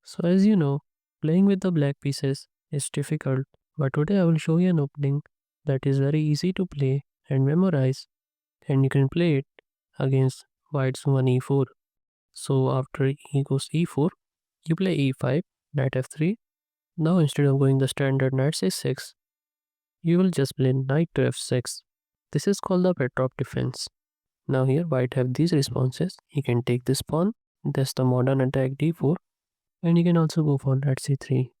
So as you know, playing with the black pieces is difficult, but today I will show you an opening that is very easy to play and memorize, and you can play it against white's 1 e4. So after e goes e4, you play e5, knight f3. Now instead of going the standard knight c6, you will just play knight to f6. This is called the Petrov Defense. Now here white have these responses. He can take this pawn, that's the modern attack d4, and you can also go for knight c3.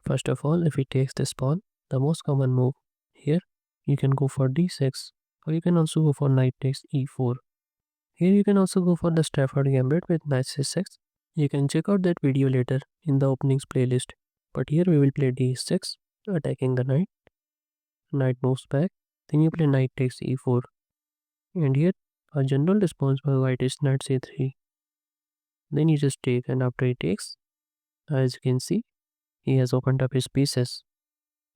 First of all, if he takes this pawn, the most common move here, you can go for d6, or you can also go for knight takes e4. Here you can also go for the Stafford gambit with knight c6. You can check out that video later in the openings playlist. But here we will play d6, attacking the knight. Knight moves back, then you play knight takes e4. And here, a general response by white is knight c3. Then you just take, and after he takes, as you can see, he has opened up his pieces.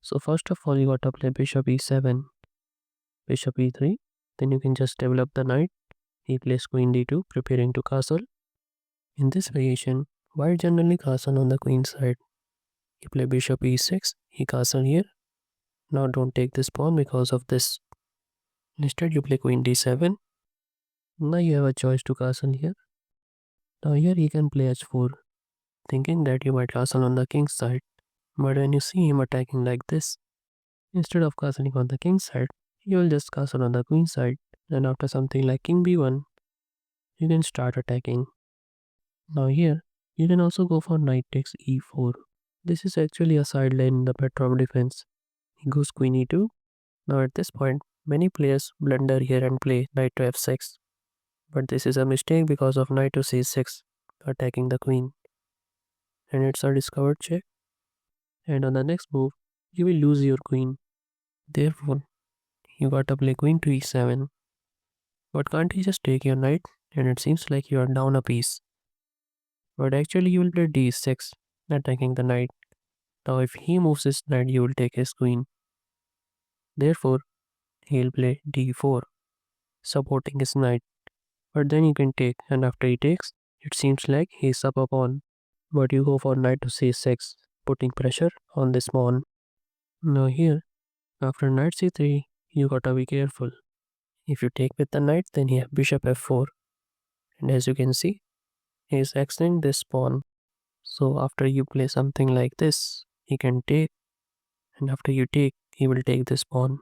So first of all, you gotta play bishop e7, bishop e3. Then you can just develop the knight. He plays queen d2, preparing to castle. In this variation, white generally castle on the queen side. You play bishop e6, he castle here. Now don't take this pawn because of this. Instead you play queen d7. Now you have a choice to castle here. Now here he can play h4, thinking that you might castle on the king's side. But when you see him attacking like this, instead of castling on the king's side, you will just castle on the queen's side. And after something like king b1, you can start attacking. Now here, you can also go for knight takes e4. This is actually a side line in the Petrov defense. He goes queen e2. Now at this point, many players blunder here and play knight to f6. But this is a mistake because of knight to c6, attacking the queen. And it's a discovered check. And on the next move, you will lose your queen. Therefore, you gotta play queen to e7. But can't he just take your knight? And it seems like you are down a piece. But actually you will play d6, attacking the knight. Now if he moves his knight, you will take his queen. Therefore, he will play d4, supporting his knight. But then you can take, and after he takes, it seems like he is up a pawn. But you go for knight to c6, putting pressure on this pawn. Now here, after knight c3, you gotta be careful. If you take with the knight, then you have bishop f4. And as you can see, he is extending this pawn. So after you play something like this, he can take, and after you take, he will take this pawn.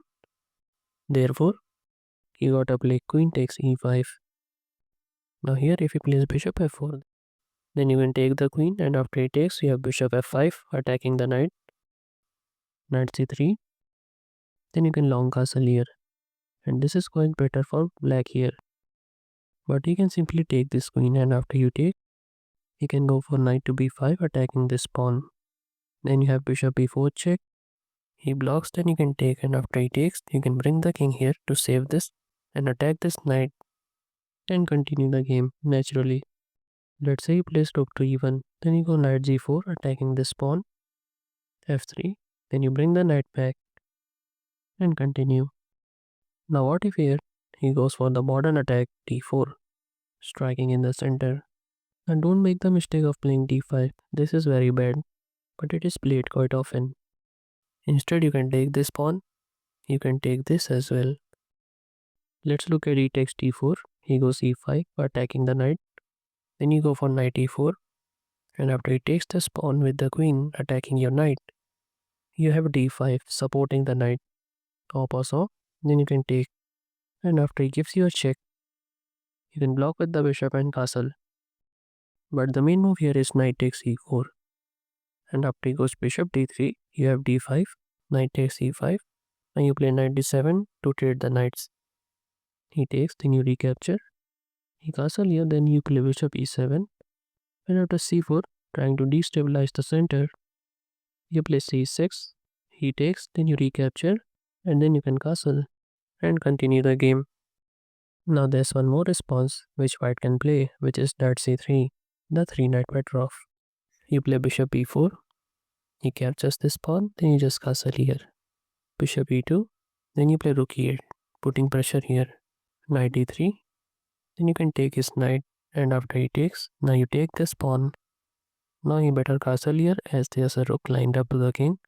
Therefore, you gotta play queen takes e5. Now here, if he plays bishop f4, then you can take the queen, and after he takes, you have bishop f5, attacking the knight. Knight c3. Then you can long castle here, and this is quite better for black here. But he can simply take this queen, and after you take, he can go for knight to b5, attacking this pawn. Then you have bishop b4 check. He blocks, then you can take, and after he takes, you can bring the king here to save this and attack this knight and continue the game naturally. Let's say you place rook to e1, then you go knight g4, attacking this pawn, f3, then you bring the knight back and continue. Now what if here he goes for the modern attack d4, striking in the center. And don't make the mistake of playing d5, this is very bad, but it is played quite often. Instead you can take this pawn, you can take this as well. Let's look at e takes d4, he goes e5, attacking the knight. Then you go for knight e4, and after he takes this pawn with the queen, attacking your knight, you have d5, supporting the knight. Top or so, then you can take, and after he gives you a check, you can block with the bishop and castle. But the main move here is knight takes e4, and after he goes bishop d3, you have d5, knight takes e5, and you play knight d7 to trade the knights. He takes, then you recapture. He castle here, then you play bishop e7, and after c4, trying to destabilize the center, you play c6, he takes, then you recapture, and then you can castle and continue the game. Now there's one more response which white can play, which is knight c3, the 3-knight Petrov. You play bishop e4, he captures this pawn, then you just castle here. Bishop e2, then you play rook e8, putting pressure here. Knight e3, then you can take his knight, and after he takes, now you take this pawn, Now you better castle here as there's a rook lined up to the king.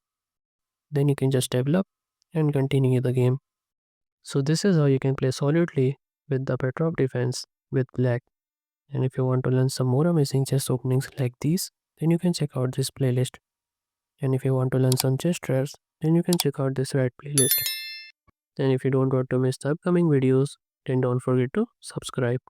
Then you can just develop and continue the game. So this is how you can play solidly with the Petrov defense with black. And if you want to learn some more amazing chess openings like these, then you can check out this playlist. And if you want to learn some chess tricks, then you can check out this red playlist. And if you don't want to miss the upcoming videos, then don't forget to subscribe.